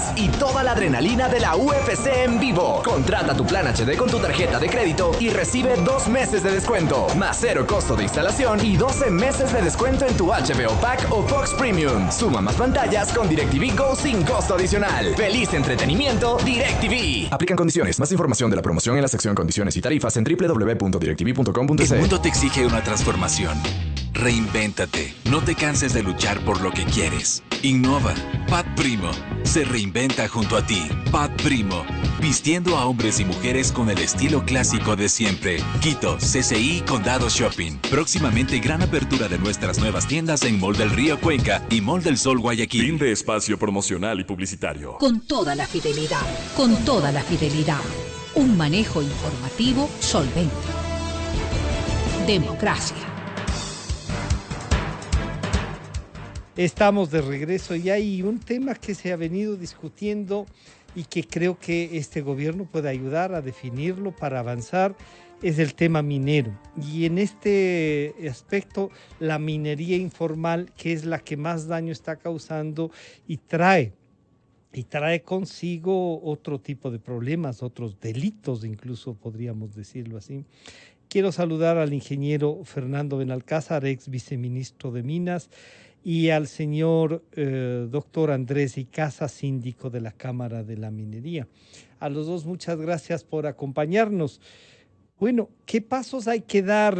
peleas y toda la adrenalina de la UFC en vivo. Contrata tu plan HD con tu tarjeta de crédito y recibe 2 meses de descuento, más 0 costo de instalación y 12 meses de descuento en tu HBO Pack o Fox Premium. Suma más pantallas con DirecTV Go sin costo adicional. ¡Feliz entretenimiento, DirecTV! Aplican condiciones. Más información de la promoción en la sección condiciones y tarifas en www.directv.com.es. El mundo te exige una transformación. Reinvéntate. No te canses de luchar por lo que quieres. Innova. Pat Primo se reinventa junto a ti. Pat Primo. Vistiendo a hombres y mujeres con el estilo clásico de siempre. Quito, CCI, Condado Shopping. Próximamente gran apertura de nuestras nuevas tiendas en Mall del Río Cuenca y Mall del Sol Guayaquil. Fin de espacio promocional y publicitario. Con toda la fidelidad. Con toda la fidelidad. Un manejo informativo solvente. Democracia. Estamos de regreso y hay un tema que se ha venido discutiendo y que creo que este gobierno puede ayudar a definirlo para avanzar, es el tema minero. Y en este aspecto, la minería informal, que es la que más daño está causando y trae consigo otro tipo de problemas, otros delitos incluso podríamos decirlo así. Quiero saludar al ingeniero Fernando Benalcázar, ex viceministro de Minas, y al señor doctor Andrés Icaza, síndico de la Cámara de la Minería. A los dos, muchas gracias por acompañarnos. Bueno, ¿qué pasos hay que dar,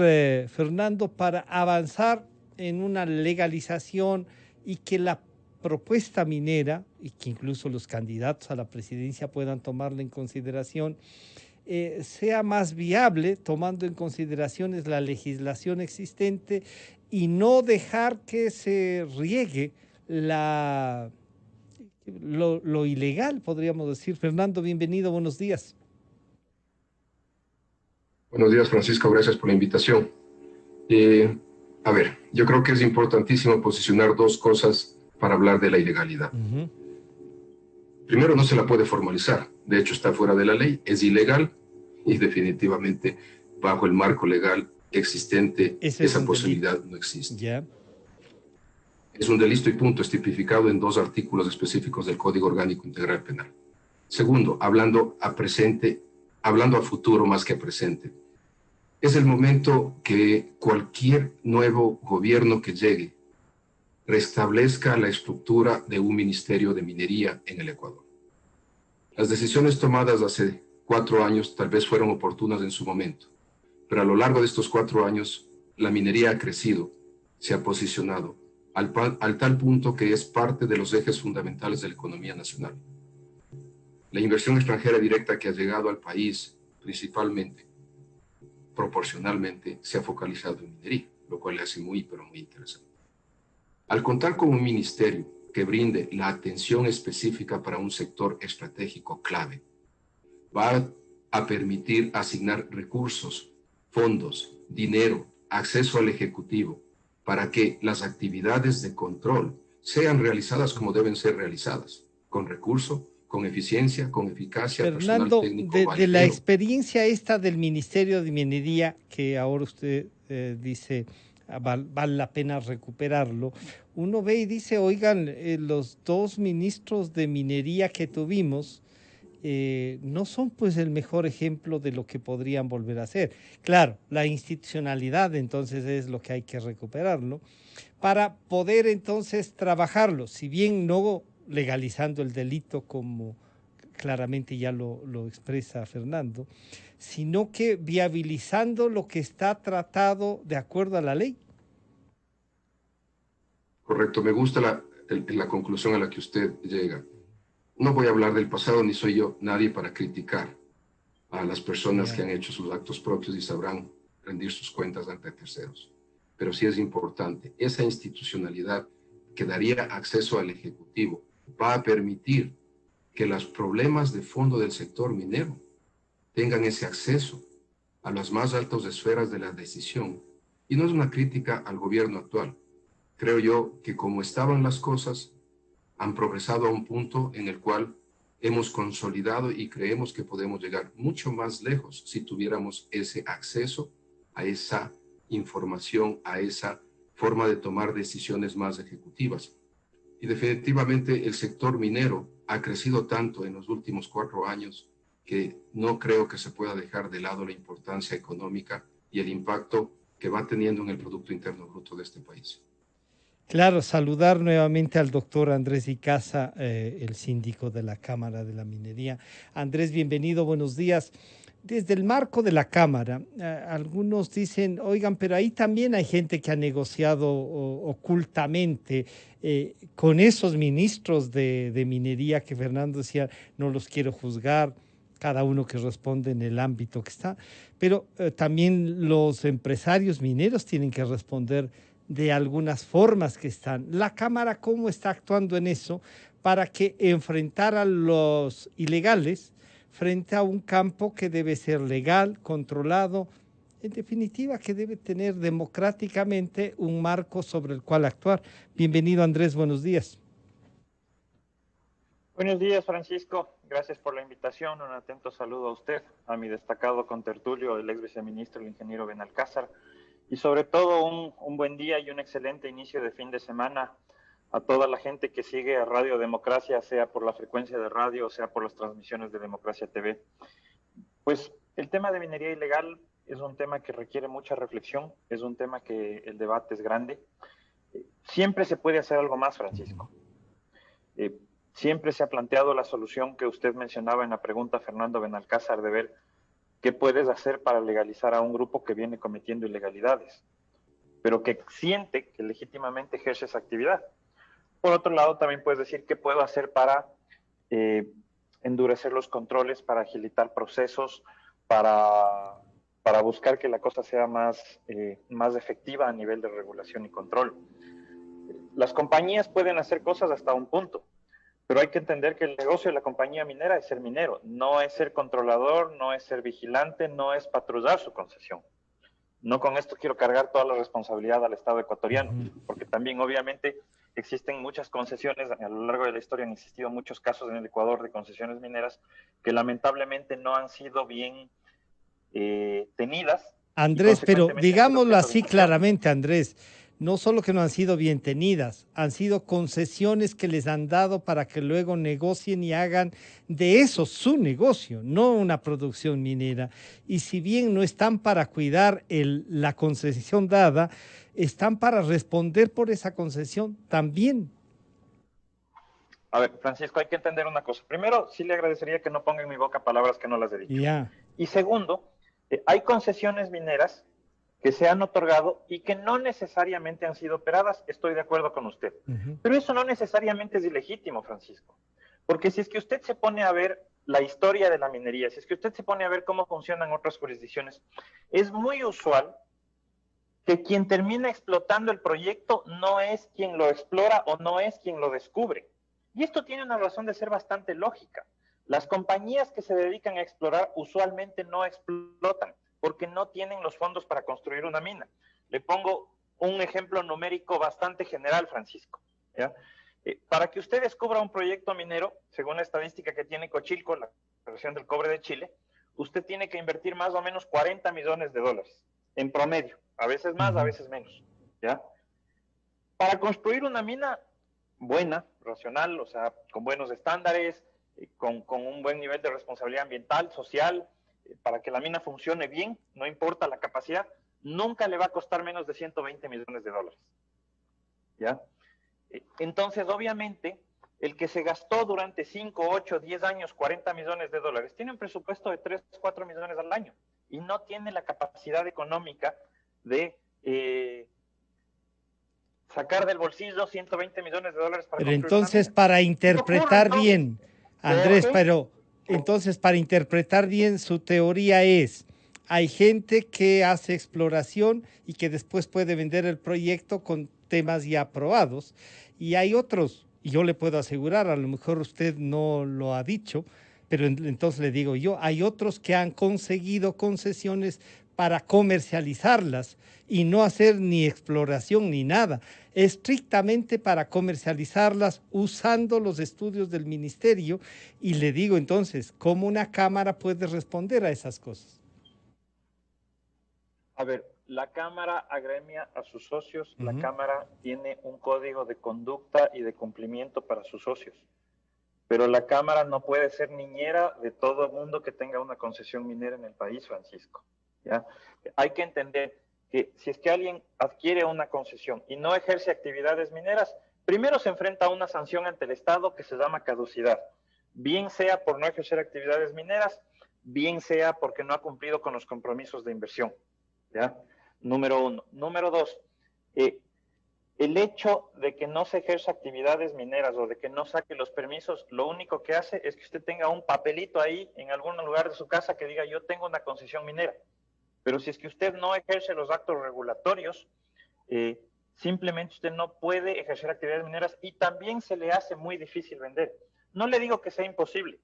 Fernando, para avanzar en una legalización y que la propuesta minera, y que incluso los candidatos a la presidencia puedan tomarla en consideración, sea más viable, tomando en consideración la legislación existente y no dejar que se riegue lo ilegal, podríamos decir? Fernando, bienvenido, buenos días. Buenos días, Francisco, gracias por la invitación. A ver, yo creo que es importantísimo posicionar dos cosas para hablar de la ilegalidad. Primero, no se la puede formalizar, de hecho está fuera de la ley, es ilegal y definitivamente bajo el marco legal existente esa posibilidad no existe. Yeah. Es un delito y punto, es tipificado en 2 artículos específicos del Código Orgánico Integral Penal. Segundo, hablando a futuro más que a presente, es el momento que cualquier nuevo gobierno que llegue restablezca la estructura de un Ministerio de Minería en el Ecuador. Las decisiones tomadas hace 4 años tal vez fueron oportunas en su momento, pero a lo largo de estos 4 años la minería ha crecido, se ha posicionado al tal punto que es parte de los ejes fundamentales de la economía nacional. La inversión extranjera directa que ha llegado al país principalmente, proporcionalmente, se ha focalizado en minería, lo cual le hace muy, pero muy interesante. Al contar con un ministerio que brinde la atención específica para un sector estratégico clave, va a permitir asignar recursos, fondos, dinero, acceso al Ejecutivo, para que las actividades de control sean realizadas como deben ser realizadas, con recurso, con eficiencia, con eficacia. Fernando, personal técnico, de la experiencia esta del Ministerio de Minería, que ahora usted dice vale la pena recuperarlo, uno ve y dice, oigan, los 2 ministros de Minería que tuvimos no son pues el mejor ejemplo de lo que podrían volver a hacer. Claro, la institucionalidad entonces es lo que hay que recuperarlo para poder entonces trabajarlo, si bien no legalizando el delito como claramente ya lo expresa Fernando, sino que viabilizando lo que está tratado de acuerdo a la ley. Correcto, me gusta la conclusión a la que usted llega. No voy a hablar del pasado, ni soy yo nadie para criticar a las personas que han hecho sus actos propios y sabrán rendir sus cuentas ante terceros. Pero sí es importante, esa institucionalidad que daría acceso al Ejecutivo va a permitir que los problemas de fondo del sector minero tengan ese acceso a las más altas esferas de la decisión. Y no es una crítica al gobierno actual. Creo yo que como estaban las cosas, han progresado a un punto en el cual hemos consolidado y creemos que podemos llegar mucho más lejos si tuviéramos ese acceso a esa información, a esa forma de tomar decisiones más ejecutivas. Y definitivamente el sector minero ha crecido tanto en los últimos 4 años que no creo que se pueda dejar de lado la importancia económica y el impacto que va teniendo en el Producto Interno Bruto de este país. Claro, saludar nuevamente al doctor Andrés Icaza, el síndico de la Cámara de la Minería. Andrés, bienvenido, buenos días. Desde el marco de la Cámara, algunos dicen, oigan, pero ahí también hay gente que ha negociado ocultamente con esos ministros de minería que Fernando decía, no los quiero juzgar, cada uno que responde en el ámbito que está, pero también los empresarios mineros tienen que responder de algunas formas que están. La Cámara, ¿cómo está actuando en eso para que enfrentar a los ilegales frente a un campo que debe ser legal, controlado, en definitiva que debe tener democráticamente un marco sobre el cual actuar? Bienvenido, Andrés, buenos días. Buenos días, Francisco. Gracias por la invitación. Un atento saludo a usted, a mi destacado contertulio, el ex viceministro, el ingeniero Benalcázar, y sobre todo un buen día y un excelente inicio de fin de semana a toda la gente que sigue a Radio Democracia, sea por la frecuencia de radio, sea por las transmisiones de Democracia TV. Pues el tema de minería ilegal es un tema que requiere mucha reflexión, es un tema que el debate es grande. Siempre se puede hacer algo más, Francisco. Siempre se ha planteado la solución que usted mencionaba en la pregunta, Fernando Benalcázar, de ver qué puedes hacer para legalizar a un grupo que viene cometiendo ilegalidades, pero que siente que legítimamente ejerce esa actividad. Por otro lado, también puedes decir qué puedo hacer para endurecer los controles, para agilitar procesos, para buscar que la cosa sea más efectiva a nivel de regulación y control. Las compañías pueden hacer cosas hasta un punto, pero hay que entender que el negocio de la compañía minera es ser minero, no es ser controlador, no es ser vigilante, no es patrullar su concesión. No con esto quiero cargar toda la responsabilidad al Estado ecuatoriano, porque también obviamente existen muchas concesiones, a lo largo de la historia han existido muchos casos en el Ecuador de concesiones mineras que lamentablemente no han sido bien tenidas. Andrés, pero digámoslo así claramente, Andrés, no solo que no han sido bien tenidas, han sido concesiones que les han dado para que luego negocien y hagan de eso su negocio, no una producción minera. Y si bien no están para cuidar la concesión dada, están para responder por esa concesión también. A ver, Francisco, hay que entender una cosa. Primero, sí le agradecería que no ponga en mi boca palabras que no las he dicho. Yeah. Y segundo, hay concesiones mineras que se han otorgado y que no necesariamente han sido operadas. Estoy de acuerdo con usted. Pero eso no necesariamente es ilegítimo, Francisco. Porque si es que usted se pone a ver la historia de la minería, si es que usted se pone a ver cómo funcionan otras jurisdicciones, es muy usual que quien termina explotando el proyecto no es quien lo explora o no es quien lo descubre. Y esto tiene una razón de ser bastante lógica. Las compañías que se dedican a explorar usualmente no explotan porque no tienen los fondos para construir una mina. Le pongo un ejemplo numérico bastante general, Francisco, ¿ya? Para que usted descubra un proyecto minero, según la estadística que tiene Cochilco, la Federación del Cobre de Chile, usted tiene que invertir más o menos $40 millones en promedio, a veces más, a veces menos, ¿ya? Para construir una mina buena, racional, o sea, con buenos estándares, con un buen nivel de responsabilidad ambiental, social, para que la mina funcione bien, no importa la capacidad, nunca le va a costar menos de $120 millones, ¿ya? Entonces, obviamente, el que se gastó durante 5, 8, 10 años $40 millones, tiene un presupuesto de 3, 4 millones al año y no tiene la capacidad económica de sacar del bolsillo $120 millones para pero entonces, para interpretar bien, Andrés, pero entonces para interpretar bien su teoría es, hay gente que hace exploración y que después puede vender el proyecto con temas ya aprobados, y hay otros, y yo le puedo asegurar, a lo mejor usted no lo ha dicho, pero entonces le digo yo, hay otros que han conseguido concesiones para comercializarlas y no hacer ni exploración ni nada, estrictamente para comercializarlas usando los estudios del ministerio. Y le digo entonces, ¿cómo una cámara puede responder a esas cosas? A ver, la cámara agremia a sus socios, la cámara tiene un código de conducta y de cumplimiento para sus socios, pero la Cámara no puede ser niñera de todo el mundo que tenga una concesión minera en el país, Francisco. ¿Ya? Hay que entender que si es que alguien adquiere una concesión y no ejerce actividades mineras, primero se enfrenta a una sanción ante el Estado que se llama caducidad, bien sea por no ejercer actividades mineras, bien sea porque no ha cumplido con los compromisos de inversión. ¿Ya? Número uno. Número dos, el hecho de que no se ejerza actividades mineras o de que no saque los permisos, lo único que hace es que usted tenga un papelito ahí en algún lugar de su casa que diga yo tengo una concesión minera. Pero si es que usted no ejerce los actos regulatorios, simplemente usted no puede ejercer actividades mineras y también se le hace muy difícil vender. No le digo que sea imposible.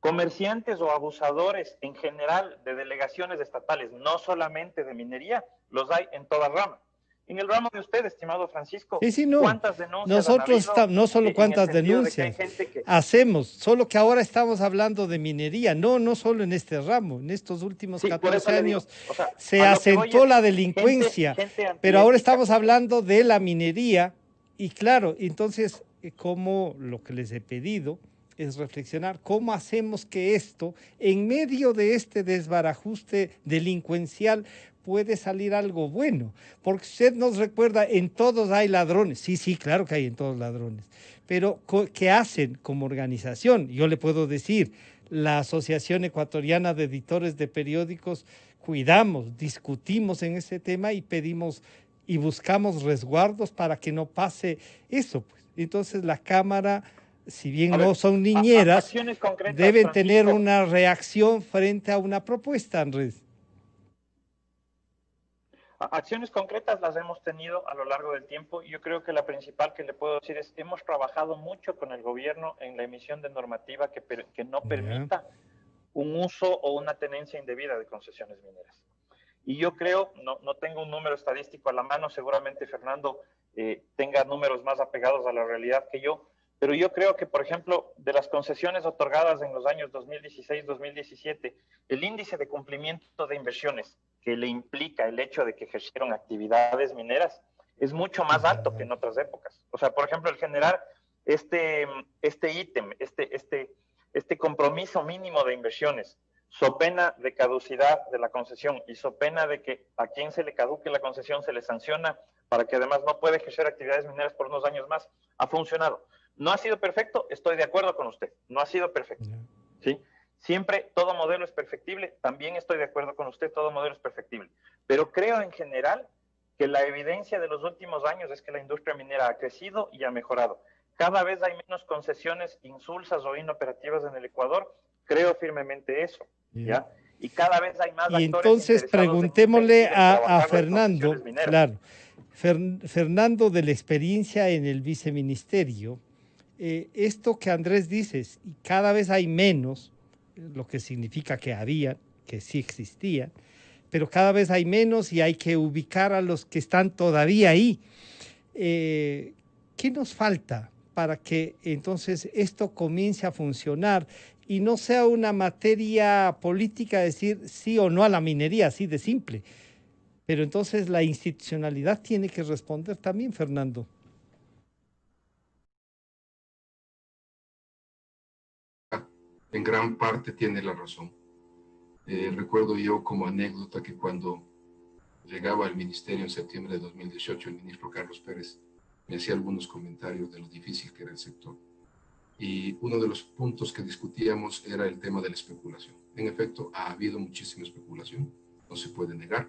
Comerciantes o abusadores en general de delegaciones estatales, no solamente de minería, los hay en toda rama. En el ramo de usted, estimado Francisco, sí, no. ¿cuántas denuncias Nosotros han habido? no solo cuántas denuncias hacemos, solo que ahora estamos hablando de minería, no solo en este ramo, en estos últimos 14 años o sea, se acentuó la delincuencia, pero ahora estamos hablando de la minería y claro, entonces como lo que les he pedido es reflexionar cómo hacemos que esto, en medio de este desbarajuste delincuencial, puede salir algo bueno, porque usted nos recuerda, en todos hay ladrones, sí, claro que hay en todos ladrones, pero ¿qué hacen como organización? Yo le puedo decir, la Asociación Ecuatoriana de Editores de Periódicos, cuidamos, discutimos en ese tema y pedimos y buscamos resguardos para que no pase eso, pues. Entonces la Cámara, si bien no son niñeras, deben tener una reacción frente a una propuesta, Andrés. Acciones concretas las hemos tenido a lo largo del tiempo. Yo creo que la principal que le puedo decir es hemos trabajado mucho con el gobierno en la emisión de normativa que no permita un uso o una tenencia indebida de concesiones mineras. Y yo creo, no tengo un número estadístico a la mano, seguramente Fernando tenga números más apegados a la realidad que yo, pero yo creo que, por ejemplo, de las concesiones otorgadas en los años 2016-2017, el índice de cumplimiento de inversiones que le implica el hecho de que ejercieron actividades mineras es mucho más alto que en otras épocas. O sea, por ejemplo, el generar este ítem, este compromiso mínimo de inversiones, so pena de caducidad de la concesión y so pena de que a quien se le caduque la concesión se le sanciona para que además no puede ejercer actividades mineras por unos años más, ha funcionado. ¿No ha sido perfecto? Estoy de acuerdo con usted. No ha sido perfecto. ¿Sí? Siempre todo modelo es perfectible. También estoy de acuerdo con usted, todo modelo es perfectible. Pero creo en general que la evidencia de los últimos años es que la industria minera ha crecido y ha mejorado. Cada vez hay menos concesiones insulsas o inoperativas en el Ecuador. Creo firmemente eso. ¿Ya? Y cada vez hay más actores. Y entonces preguntémosle a Fernando, claro, Fernando, de la experiencia en el viceministerio, esto que Andrés dice, y cada vez hay menos, lo que significa que había, que sí existía, pero cada vez hay menos y hay que ubicar a los que están todavía ahí. ¿Qué nos falta para que entonces esto comience a funcionar y no sea una materia política decir sí o no a la minería, así de simple? Pero entonces la institucionalidad tiene que responder también, Fernando. En gran parte tiene la razón. Recuerdo yo como anécdota que cuando llegaba al ministerio en septiembre de 2018, el ministro Carlos Pérez me hacía algunos comentarios de lo difícil que era el sector. Y uno de los puntos que discutíamos era el tema de la especulación. En efecto, ha habido muchísima especulación, no se puede negar.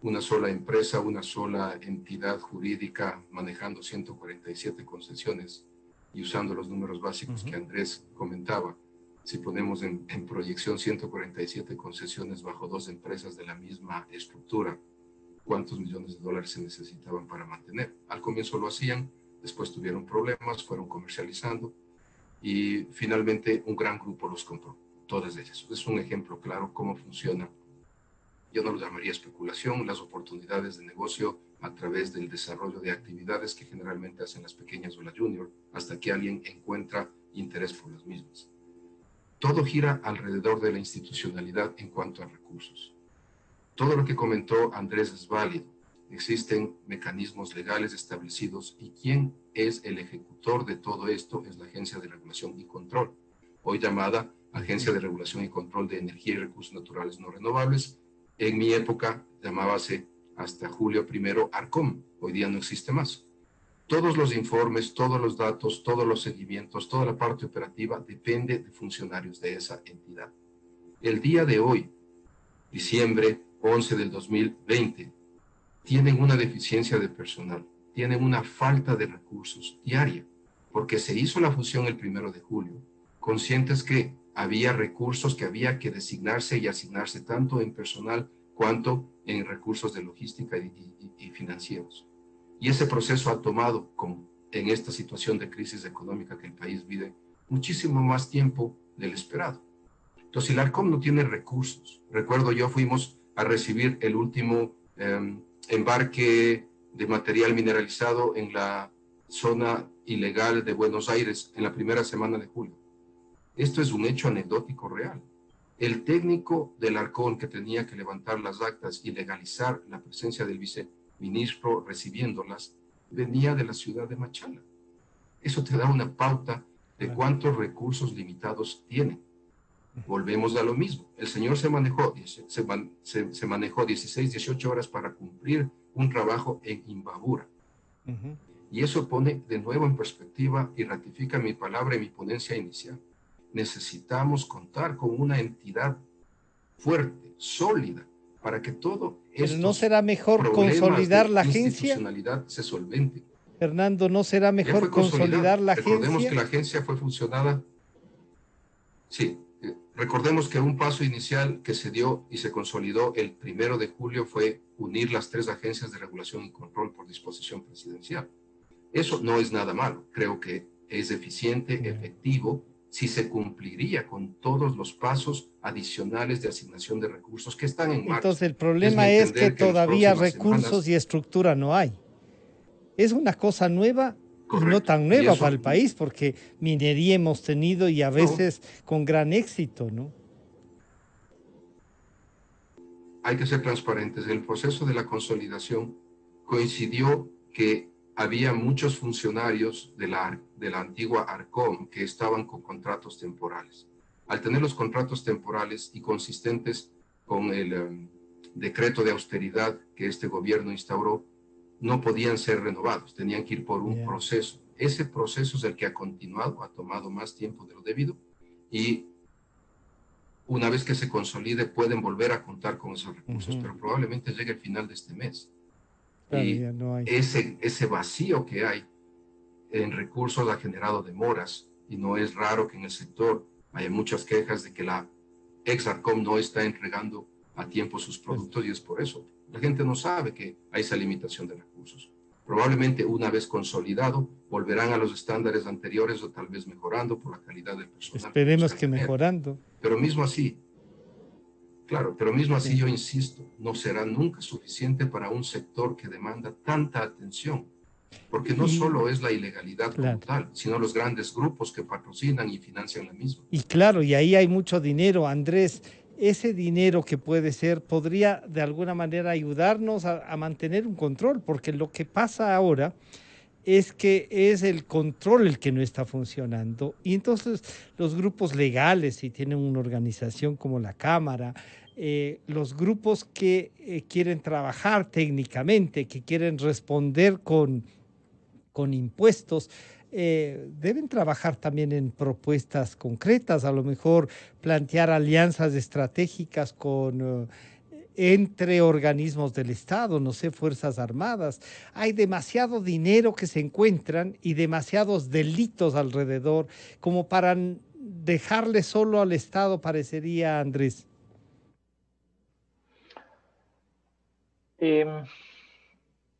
Una sola empresa, una sola entidad jurídica manejando 147 concesiones y usando los números básicos que Andrés comentaba, si ponemos en proyección 147 concesiones bajo dos empresas de la misma estructura, ¿cuántos millones de dólares se necesitaban para mantener? Al comienzo lo hacían, después tuvieron problemas, fueron comercializando y finalmente un gran grupo los compró, todas ellas. Es un ejemplo claro cómo funciona. Yo no lo llamaría especulación, las oportunidades de negocio a través del desarrollo de actividades que generalmente hacen las pequeñas o la junior, hasta que alguien encuentra interés por las mismas. Todo gira alrededor de la institucionalidad en cuanto a recursos. Todo lo que comentó Andrés es válido. existen mecanismos legales establecidos y quien es el ejecutor de todo esto es la Agencia de Regulación y Control, hoy llamada Agencia de Regulación y Control de Energía y Recursos Naturales No Renovables. En mi época llamábase hasta julio 1 ARCOM, hoy día no existe más. Todos los informes, todos los datos, todos los seguimientos, toda la parte operativa depende de funcionarios de esa entidad. El día de hoy, diciembre 11 del 2020, tienen una deficiencia de personal, tienen una falta de recursos diaria, porque se hizo la fusión el 1 de julio, conscientes que había recursos que había que designarse y asignarse tanto en personal cuanto en recursos de logística y financieros. Y ese proceso ha tomado, en esta situación de crisis económica que el país vive, muchísimo más tiempo del esperado. Entonces, el ARCOM no tiene recursos. Recuerdo, fuimos a recibir el último embarque de material mineralizado en la zona ilegal de Buenos Aires en la primera semana de julio. Esto es un hecho anecdótico real. El técnico del ARCOM que tenía que levantar las actas y legalizar la presencia del viceministro recibiéndolas, venía de la ciudad de Machala. Eso te da una pauta de cuántos recursos limitados tienen. Volvemos a lo mismo. El señor se manejó 16, 18 horas para cumplir un trabajo en Imbabura. Y eso pone de nuevo en perspectiva y ratifica mi palabra y mi ponencia inicial. Necesitamos contar con una entidad fuerte, sólida, para que todo esto. ¿No será mejor consolidar la agencia? Institucionalidad se solvente. Fernando, ¿no será mejor consolidar la agencia? Recordemos que la agencia fue funcionada. Sí, recordemos que un paso inicial que se dio y se consolidó el 1 de julio fue unir las 3 agencias de regulación y control por disposición presidencial. Eso no es nada malo. Creo que es eficiente, efectivo, si se cumpliría con todos los pasos adicionales de asignación de recursos que están en marcha. Entonces el problema es que todavía recursos y estructura no hay. Es una cosa nueva, correcto, y no tan nueva para el país, porque minería hemos tenido y a veces con gran éxito, ¿no? Hay que ser transparentes. El proceso de la consolidación coincidió que había muchos funcionarios de la antigua ARCOM que estaban con contratos temporales. Al tener los contratos temporales y consistentes con el decreto de austeridad que este gobierno instauró, no podían ser renovados, tenían que ir por un proceso. Ese proceso es el que ha continuado, ha tomado más tiempo de lo debido y una vez que se consolide pueden volver a contar con esos recursos, pero probablemente llegue el final de este mes. Y no hay. Ese vacío que hay en recursos ha generado demoras y no es raro que en el sector haya muchas quejas de que la ex-ARCOM no está entregando a tiempo sus productos y es por eso. La gente no sabe que hay esa limitación de recursos. Probablemente una vez consolidado volverán a los estándares anteriores o tal vez mejorando por la calidad del personal. Esperemos que mejorando. Pero mismo así, claro, pero mismo así yo insisto, no será nunca suficiente para un sector que demanda tanta atención, porque no solo es la ilegalidad como tal, sino los grandes grupos que patrocinan y financian la misma. Y claro, y ahí hay mucho dinero, Andrés. Ese dinero que puede ser, podría de alguna manera ayudarnos a mantener un control, porque lo que pasa ahora es que es el control el que no está funcionando. Y entonces los grupos legales, si tienen una organización como la Cámara, los grupos que quieren trabajar técnicamente, que quieren responder con impuestos, deben trabajar también en propuestas concretas, a lo mejor plantear alianzas estratégicas entre organismos del Estado, no sé, Fuerzas Armadas. Hay demasiado dinero que se encuentran y demasiados delitos alrededor como para dejarle solo al Estado, parecería, Andrés.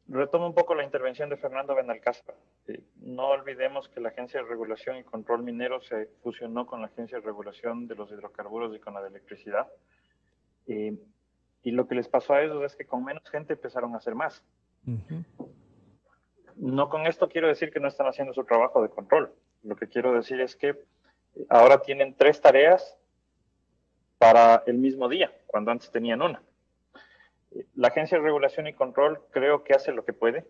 Retomo un poco la intervención de Fernando Benalcázar. No olvidemos que la Agencia de Regulación y Control Minero se fusionó con la Agencia de Regulación de los Hidrocarburos y con la de Electricidad. Y lo que les pasó a ellos es que con menos gente empezaron a hacer más. No con esto quiero decir que no están haciendo su trabajo de control. Lo que quiero decir es que ahora tienen 3 tareas para el mismo día, cuando antes tenían una. La Agencia de Regulación y Control creo que hace lo que puede.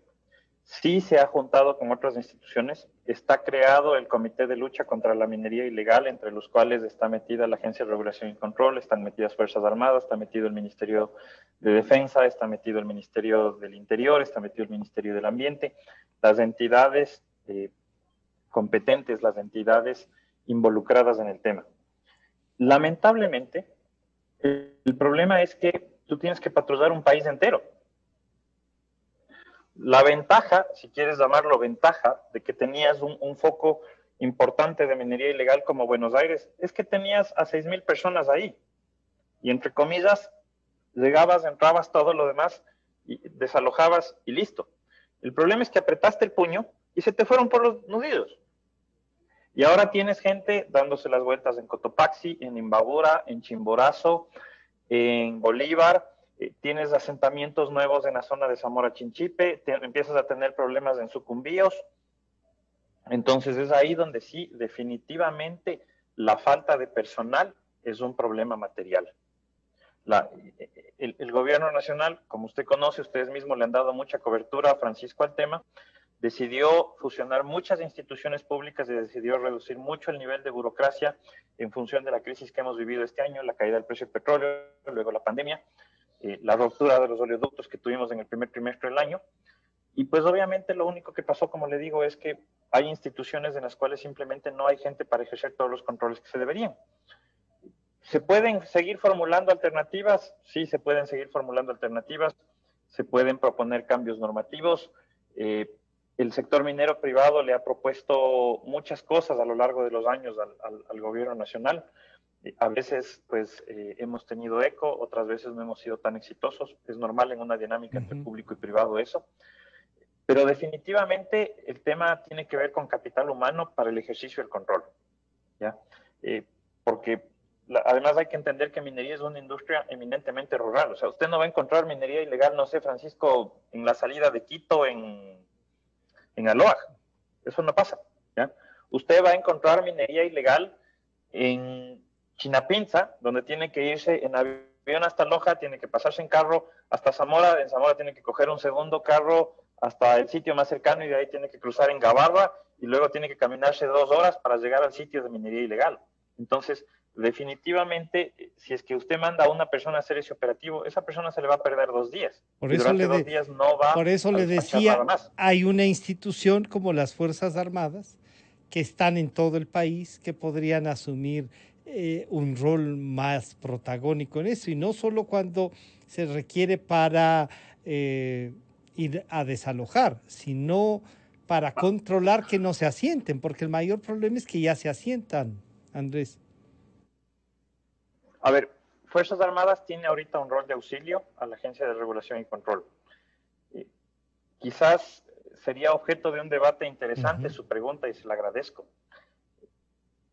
Sí se ha juntado con otras instituciones. Está creado el Comité de Lucha contra la Minería Ilegal, entre los cuales está metida la Agencia de Regulación y Control, están metidas Fuerzas Armadas, está metido el Ministerio de Defensa, está metido el Ministerio del Interior, está metido el Ministerio del Ambiente. Las entidades competentes, las entidades involucradas en el tema. Lamentablemente, el problema es que tú tienes que patrullar un país entero. La ventaja, si quieres llamarlo ventaja, de que tenías un foco importante de minería ilegal como Buenos Aires, es que tenías a 6,000 personas ahí. Y entre comillas, llegabas, entrabas, todo lo demás, y desalojabas y listo. El problema es que apretaste el puño y se te fueron por los nudillos. Y ahora tienes gente dándose las vueltas en Cotopaxi, en Imbabura, en Chimborazo, en Bolívar. Tienes asentamientos nuevos en la zona de Zamora Chinchipe, empiezas a tener problemas en Sucumbíos. Entonces es ahí donde sí, definitivamente, la falta de personal es un problema material. El gobierno nacional, como usted conoce, ustedes mismos le han dado mucha cobertura a Francisco al tema, decidió fusionar muchas instituciones públicas y decidió reducir mucho el nivel de burocracia en función de la crisis que hemos vivido este año, la caída del precio del petróleo, luego la pandemia, la ruptura de los oleoductos que tuvimos en el primer trimestre del año. Y pues obviamente lo único que pasó, como le digo, es que hay instituciones en las cuales simplemente no hay gente para ejercer todos los controles que se deberían. ¿Se pueden seguir formulando alternativas? Sí, se pueden seguir formulando alternativas. Se pueden proponer cambios normativos. El sector minero privado le ha propuesto muchas cosas a lo largo de los años al gobierno nacional. A veces pues hemos tenido eco, otras veces no hemos sido tan exitosos. Es normal en una dinámica entre público y privado eso. Pero definitivamente el tema tiene que ver con capital humano para el ejercicio del control, ¿ya? Porque además hay que entender que minería es una industria eminentemente rural. O sea, usted no va a encontrar minería ilegal, no sé, Francisco, en la salida de Quito, en Aloaj. Eso no pasa, ¿ya? Usted va a encontrar minería ilegal en Chinapinza, donde tiene que irse en avión hasta Loja, tiene que pasarse en carro hasta Zamora, en Zamora tiene que coger un segundo carro hasta el sitio más cercano y de ahí tiene que cruzar en Gabarra y luego tiene que caminarse 2 horas para llegar al sitio de minería ilegal. Entonces, definitivamente, si es que usted manda a una persona a hacer ese operativo, esa persona se le va a perder 2 días. Por eso, por eso le decía, hay una institución como las Fuerzas Armadas que están en todo el país, que podrían asumir un rol más protagónico en eso, y no solo cuando se requiere para ir a desalojar, sino para controlar que no se asienten, porque el mayor problema es que ya se asientan, Andrés. A ver, Fuerzas Armadas tiene ahorita un rol de auxilio a la Agencia de Regulación y Control. Quizás sería objeto de un debate interesante su pregunta y se la agradezco.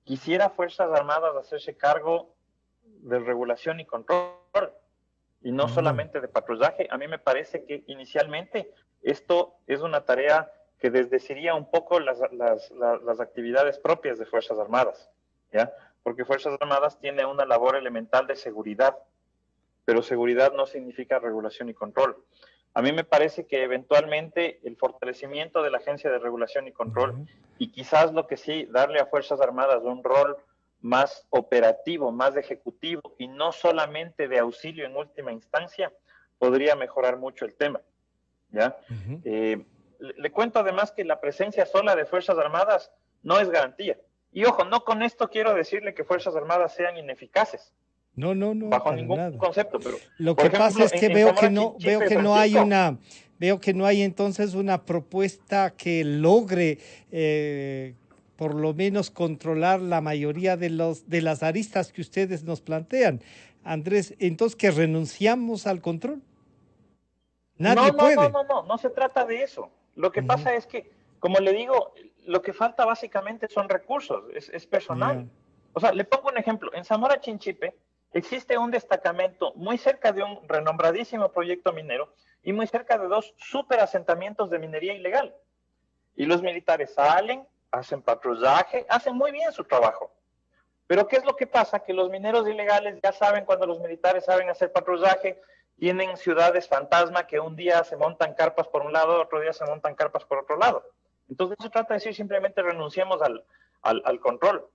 Quisiera Fuerzas Armadas hacerse cargo de regulación y control y no solamente de patrullaje. A mí me parece que inicialmente esto es una tarea que desdeciría un poco las actividades propias de Fuerzas Armadas, ¿ya? Porque Fuerzas Armadas tiene una labor elemental de seguridad, pero seguridad no significa regulación y control. A mí me parece que eventualmente el fortalecimiento de la Agencia de Regulación y Control y quizás lo que sí, darle a Fuerzas Armadas un rol más operativo, más ejecutivo y no solamente de auxilio en última instancia, podría mejorar mucho el tema, ¿ya? Le cuento además que la presencia sola de Fuerzas Armadas no es garantía. Y ojo, no con esto quiero decirle que Fuerzas Armadas sean ineficaces. No, bajo ningún concepto, pero lo que pasa es que veo que no hay entonces una propuesta que logre por lo menos controlar la mayoría de las aristas que ustedes nos plantean. Andrés, entonces que renunciamos al control. Nadie puede. No se trata de eso. Lo que pasa es que, como le digo, lo que falta básicamente son recursos, es personal. O sea, le pongo un ejemplo. En Zamora Chinchipe existe un destacamento muy cerca de un renombradísimo proyecto minero y muy cerca de 2 superasentamientos de minería ilegal. Y los militares salen, hacen patrullaje, hacen muy bien su trabajo. Pero ¿qué es lo que pasa? Que los mineros ilegales ya saben cuando los militares saben hacer patrullaje, tienen ciudades fantasma que un día se montan carpas por un lado, otro día se montan carpas por otro lado. Entonces no se trata de decir simplemente renunciemos al control.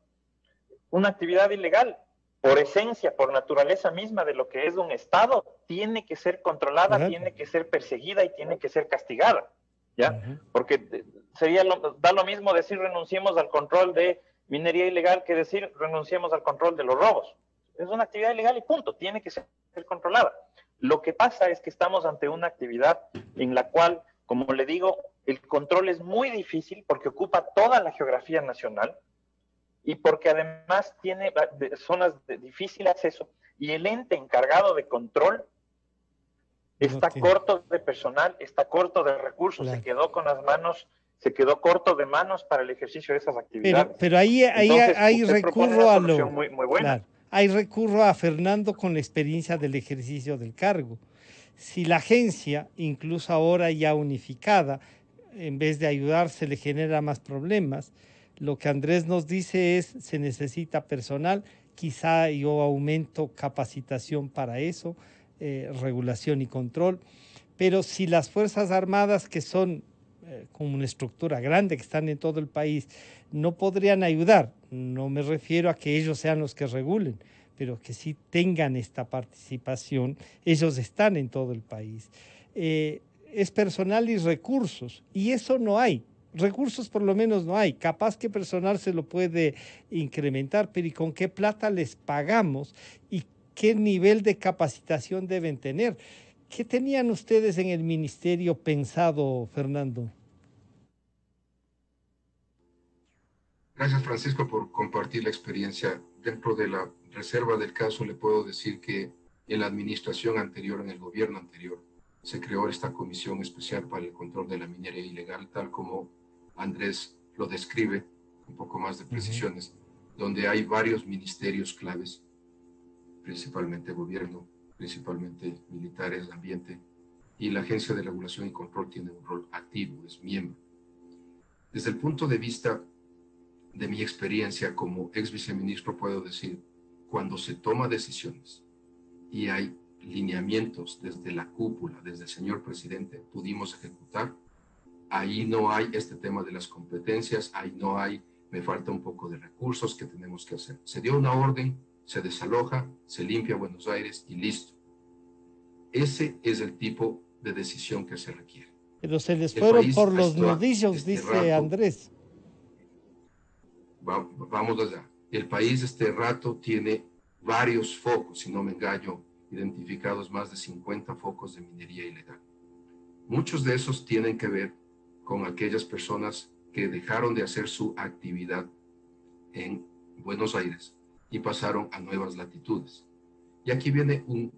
Una actividad ilegal, por esencia, por naturaleza misma de lo que es un Estado, tiene que ser controlada, tiene que ser perseguida y tiene que ser castigada, ¿ya? Porque da lo mismo decir renunciemos al control de minería ilegal que decir renunciemos al control de los robos. Es una actividad ilegal y punto, tiene que ser controlada. Lo que pasa es que estamos ante una actividad en la cual, como le digo, el control es muy difícil porque ocupa toda la geografía nacional y porque además tiene zonas de difícil acceso y el ente encargado de control está corto de personal, está corto de recursos, se quedó con las manos, se quedó corto de manos para el ejercicio de esas actividades. Pero ahí recurro a lo... muy buena. Claro, ahí recurro a Fernando con la experiencia del ejercicio del cargo. Si la agencia, incluso ahora ya unificada, en vez de ayudarse le genera más problemas, lo que Andrés nos dice es se necesita personal, quizá yo aumento capacitación para eso, regulación y control, pero si las Fuerzas Armadas, que son como una estructura grande, que están en todo el país, no podrían ayudar, no me refiero a que ellos sean los que regulen, pero que sí tengan esta participación, ellos están en todo el país. Es personal y recursos, y eso no hay. Recursos por lo menos no hay, capaz que personal se lo puede incrementar, pero ¿y con qué plata les pagamos? ¿Y qué nivel de capacitación deben tener? ¿Qué tenían ustedes en el ministerio pensado, Fernando? Gracias, Francisco, por compartir la experiencia. Dentro de la reserva del caso, le puedo decir que en la administración anterior, en el gobierno anterior, se creó esta comisión especial para el control de la minería ilegal, tal como Andrés lo describe, un poco más de precisiones, donde hay varios ministerios claves, principalmente gobierno, principalmente militares, ambiente, y la Agencia de Regulación y Control tiene un rol activo, es miembro. Desde el punto de vista de mi experiencia como ex viceministro, puedo decir, cuando se toma decisiones y hay lineamientos desde la cúpula, desde el señor presidente, pudimos ejecutar, ahí no hay este tema de las competencias, ahí no hay, me falta un poco de recursos que tenemos que hacer. Se dio una orden, se desaloja, se limpia Buenos Aires y listo. Ese es el tipo de decisión que se requiere. Pero se les fueron por los nudillos, dice Andrés. Vamos allá. El país este rato tiene varios focos, si no me engaño, identificados más de 50 focos de minería ilegal. Muchos de esos tienen que ver con aquellas personas que dejaron de hacer su actividad en Buenos Aires y pasaron a nuevas latitudes. Y aquí viene un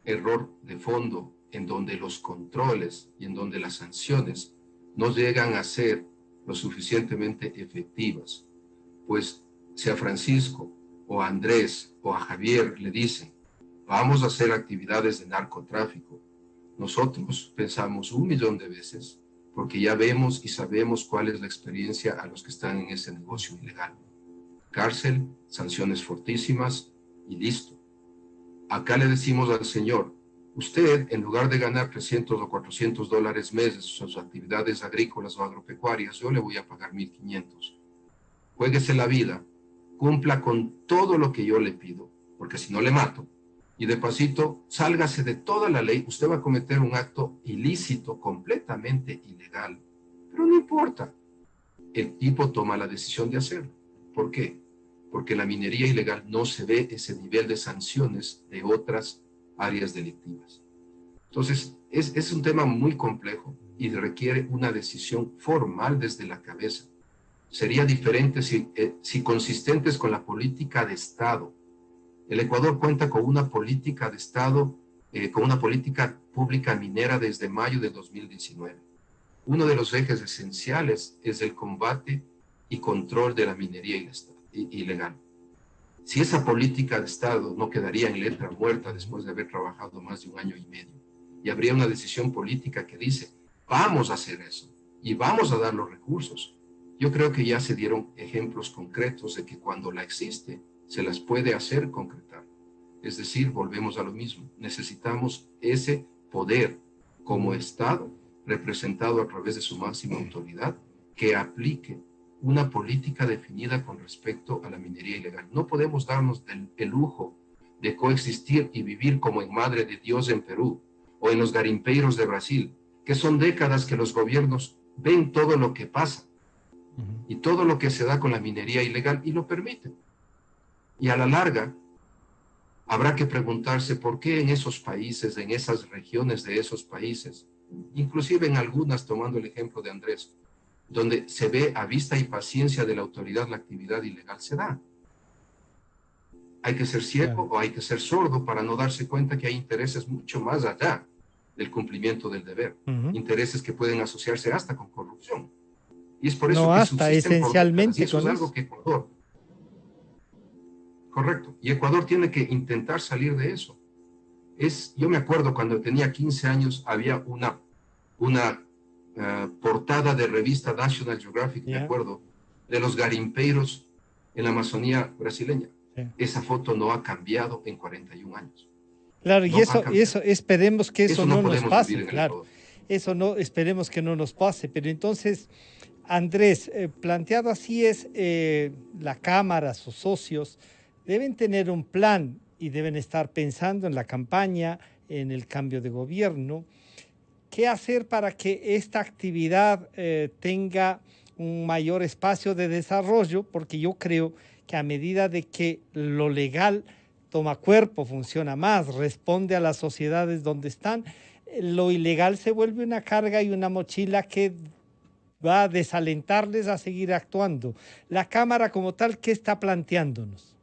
error de fondo en donde los controles y en donde las sanciones no llegan a ser lo suficientemente efectivas. Pues si a Francisco o a Andrés o a Javier le dicen vamos a hacer actividades de narcotráfico, nosotros pensamos 1.000.000 de veces porque ya vemos y sabemos cuál es la experiencia a los que están en ese negocio ilegal. Cárcel, sanciones fortísimas y listo. Acá le decimos al señor, usted en lugar de ganar $300 o $400 meses en sus actividades agrícolas o agropecuarias, yo le voy a pagar 1.500. Juéguese la vida, cumpla con todo lo que yo le pido, porque si no le mato. Y de pasito, sálgase de toda la ley, usted va a cometer un acto ilícito, completamente ilegal. Pero no importa, el tipo toma la decisión de hacerlo. ¿Por qué? Porque en la minería ilegal no se ve ese nivel de sanciones de otras áreas delictivas. Entonces, es un tema muy complejo y requiere una decisión formal desde la cabeza. Sería diferente si consistentes con la política de Estado. El Ecuador cuenta con una política de Estado, con una política pública minera desde mayo de 2019. Uno de los ejes esenciales es el combate y control de la minería ilegal. Si esa política de Estado no quedaría en letra muerta después de haber trabajado más de 1 año y medio, y habría una decisión política que dice, vamos a hacer eso y vamos a dar los recursos. Yo creo que ya se dieron ejemplos concretos de que cuando la existe, se las puede hacer concretar. Es decir, volvemos a lo mismo. Necesitamos ese poder como Estado, representado a través de su máxima autoridad, que aplique una política definida con respecto a la minería ilegal. No podemos darnos el lujo de coexistir y vivir como en Madre de Dios en Perú o en los garimpeiros de Brasil, que son décadas que los gobiernos ven todo lo que pasa y todo lo que se da con la minería ilegal y lo permiten. Y a la larga, habrá que preguntarse por qué en esos países, en esas regiones de esos países, inclusive en algunas, tomando el ejemplo de Andrés, donde se ve a vista y paciencia de la autoridad la actividad ilegal, se da. Hay que ser ciego o hay que ser sordo para no darse cuenta que hay intereses mucho más allá del cumplimiento del deber. Intereses que pueden asociarse hasta con corrupción. Y es por eso no que hasta esencialmente eso es algo que Ecuador... Correcto. Y Ecuador tiene que intentar salir de eso. Yo me acuerdo cuando tenía 15 años, había una portada de revista National Geographic, me acuerdo, de los garimpeiros en la Amazonía brasileña. Esa foto no ha cambiado en 41 años. Claro, y eso esperemos que eso no nos pase, claro. Eso no, esperemos que no nos pase. Pero entonces, Andrés, planteado así es, la Cámara, sus socios, deben tener un plan y deben estar pensando en la campaña, en el cambio de gobierno. ¿Qué hacer para que esta actividad tenga un mayor espacio de desarrollo? Porque yo creo que a medida de que lo legal toma cuerpo, funciona más, responde a las sociedades donde están, lo ilegal se vuelve una carga y una mochila que va a desalentarles a seguir actuando. La Cámara como tal, ¿qué está planteándonos?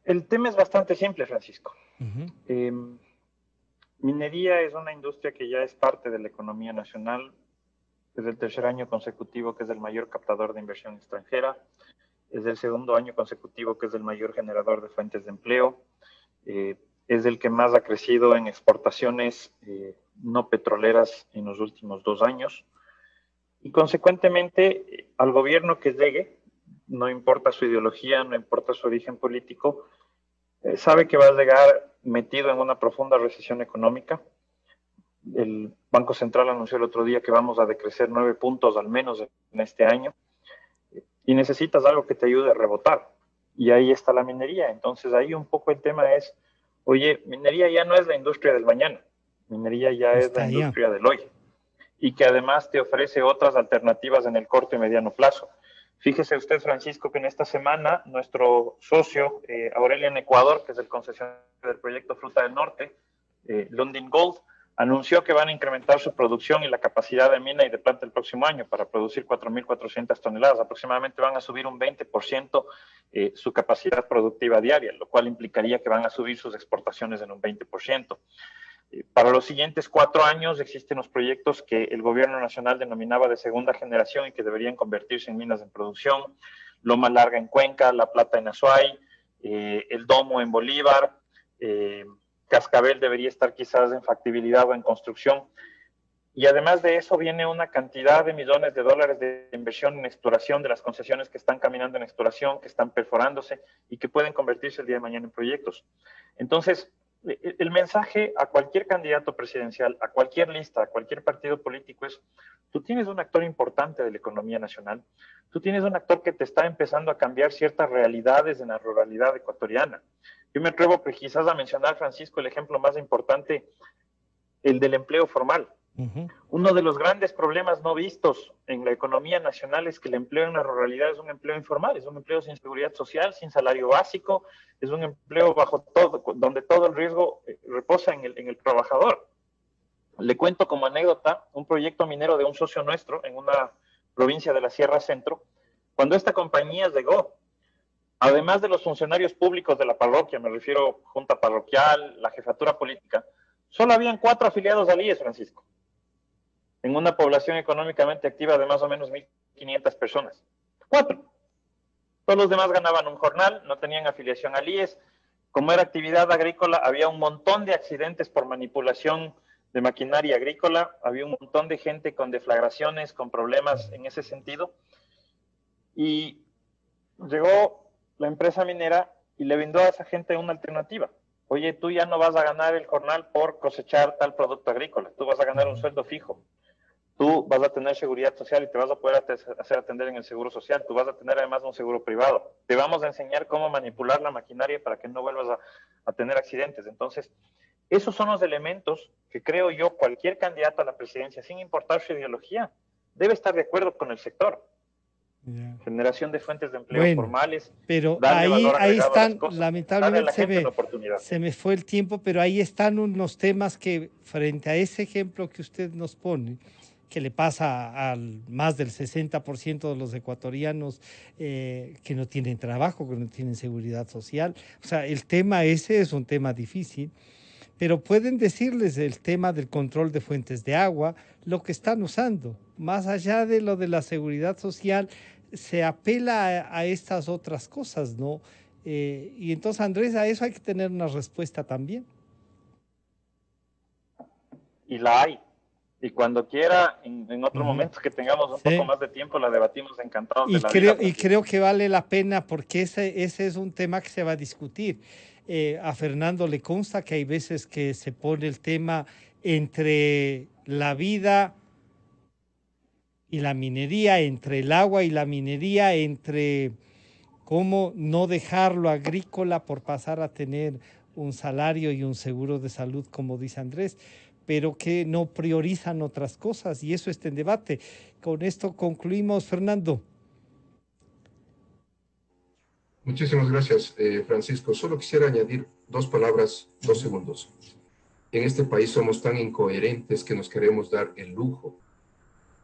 El tema es bastante simple, Francisco. Minería es una industria que ya es parte de la economía nacional. Es el tercer año consecutivo que es el mayor captador de inversión extranjera. Es el segundo año consecutivo que es el mayor generador de fuentes de empleo. Es el que más ha crecido en exportaciones no petroleras en los últimos 2 años. Y consecuentemente, al gobierno que llegue, no importa su ideología, no importa su origen político, sabe que va a llegar metido en una profunda recesión económica. El Banco Central anunció el otro día que vamos a decrecer 9 puntos al menos en este año. Y necesitas algo que te ayude a rebotar. Y ahí está la minería. Entonces ahí un poco el tema es, oye, minería ya no es la industria del mañana. Minería ya es la industria del hoy. Y que además te ofrece otras alternativas en el corto y mediano plazo. Fíjese usted, Francisco, que en esta semana nuestro socio, Aurelian Ecuador, que es el concesionario del proyecto Fruta del Norte, Lundin Gold, anunció que van a incrementar su producción y la capacidad de mina y de planta el próximo año para producir 4.400 toneladas. Aproximadamente van a subir un 20% su capacidad productiva diaria, lo cual implicaría que van a subir sus exportaciones en un 20%. Para los siguientes 4 años existen los proyectos que el gobierno nacional denominaba de segunda generación y que deberían convertirse en minas en producción. Loma Larga en Cuenca, La Plata en Azuay, El Domo en Bolívar, Cascabel debería estar quizás en factibilidad o en construcción. Y además de eso viene una cantidad de millones de dólares de inversión en exploración, de las concesiones que están caminando en exploración, que están perforándose y que pueden convertirse el día de mañana en proyectos. Entonces, el mensaje a cualquier candidato presidencial, a cualquier lista, a cualquier partido político es, tú tienes un actor importante de la economía nacional, tú tienes un actor que te está empezando a cambiar ciertas realidades en la ruralidad ecuatoriana. Yo me atrevo quizás a mencionar, Francisco, el ejemplo más importante, el del empleo formal. Uno de los grandes problemas no vistos en la economía nacional es que el empleo en la ruralidad es un empleo informal, es un empleo sin seguridad social, sin salario básico, es un empleo bajo todo, donde todo el riesgo reposa en el trabajador. Le cuento como anécdota un proyecto minero de un socio nuestro en una provincia de la Sierra Centro. Cuando esta compañía llegó, además de los funcionarios públicos de la parroquia, me refiero junta parroquial, la jefatura política, solo habían 4 afiliados al IES, Francisco, en una población económicamente activa de más o menos 1.500 personas. 4. Todos los demás ganaban un jornal, no tenían afiliación al IES. Como era actividad agrícola, había un montón de accidentes por manipulación de maquinaria agrícola, había un montón de gente con deflagraciones, con problemas en ese sentido. Y llegó la empresa minera y le brindó a esa gente una alternativa. Oye, tú ya no vas a ganar el jornal por cosechar tal producto agrícola, tú vas a ganar un sueldo fijo, tú vas a tener seguridad social y te vas a poder hacer atender en el seguro social, tú vas a tener además un seguro privado, te vamos a enseñar cómo manipular la maquinaria para que no vuelvas a tener accidentes. Entonces, esos son los elementos que creo yo cualquier candidato a la presidencia, sin importar su ideología, debe estar de acuerdo con el sector. Yeah. Generación de fuentes de empleo formales. Pero ahí están, cosas, lamentablemente se me fue el tiempo, pero ahí están unos temas que frente a ese ejemplo que usted nos pone, que le pasa al más del 60% de los ecuatorianos que no tienen trabajo, que no tienen seguridad social. O sea, el tema ese es un tema difícil, pero pueden decirles el tema del control de fuentes de agua, lo que están usando. Más allá de lo de la seguridad social, se apela a estas otras cosas, ¿no? Y entonces, Andrés, a eso hay que tener una respuesta también. Y la hay. Y cuando quiera, en otro momento que tengamos un poco más de tiempo, la debatimos encantados de la vida. Y creo que vale la pena porque ese es un tema que se va a discutir. A Fernando le consta que hay veces que se pone el tema entre la vida y la minería, entre el agua y la minería, entre cómo no dejar lo agrícola por pasar a tener un salario y un seguro de salud, como dice Andrés, pero que no priorizan otras cosas, y eso está en debate. Con esto concluimos, Fernando. Muchísimas gracias, Francisco. Solo quisiera añadir 2 palabras, 2 segundos. En este país somos tan incoherentes que nos queremos dar el lujo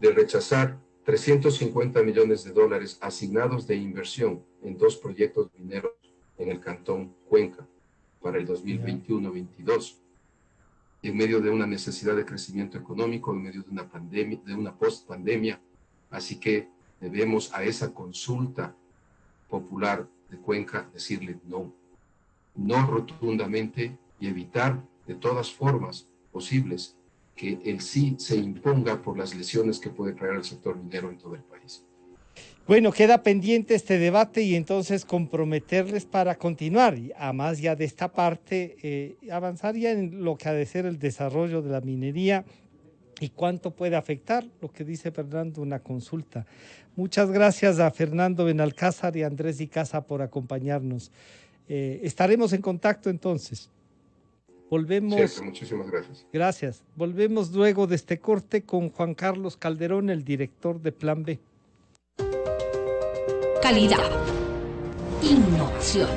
de rechazar $350 millones asignados de inversión en 2 proyectos mineros en el Cantón Cuenca para el 2021-22, en medio de una necesidad de crecimiento económico, en medio de una pandemia, de una post-pandemia. Así que debemos a esa consulta popular de Cuenca decirle no rotundamente, y evitar de todas formas posibles que el sí se imponga por las lesiones que puede traer al sector minero en todo el país. Bueno, queda pendiente este debate y entonces comprometerles para continuar, y además ya de esta parte, avanzar ya en lo que ha de ser el desarrollo de la minería y cuánto puede afectar, lo que dice Fernando, una consulta. Muchas gracias a Fernando Benalcázar y a Andrés Icaza por acompañarnos. Estaremos en contacto entonces. Volvemos. Cierto, muchísimas gracias. Gracias. Volvemos luego de este corte con Juan Carlos Calderón, el director de Plan B. Calidad. Innovación.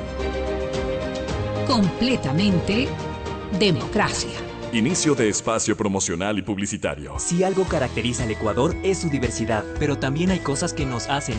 Completamente democracia. Inicio de espacio promocional y publicitario. Si algo caracteriza al Ecuador es su diversidad, pero también hay cosas que nos hacen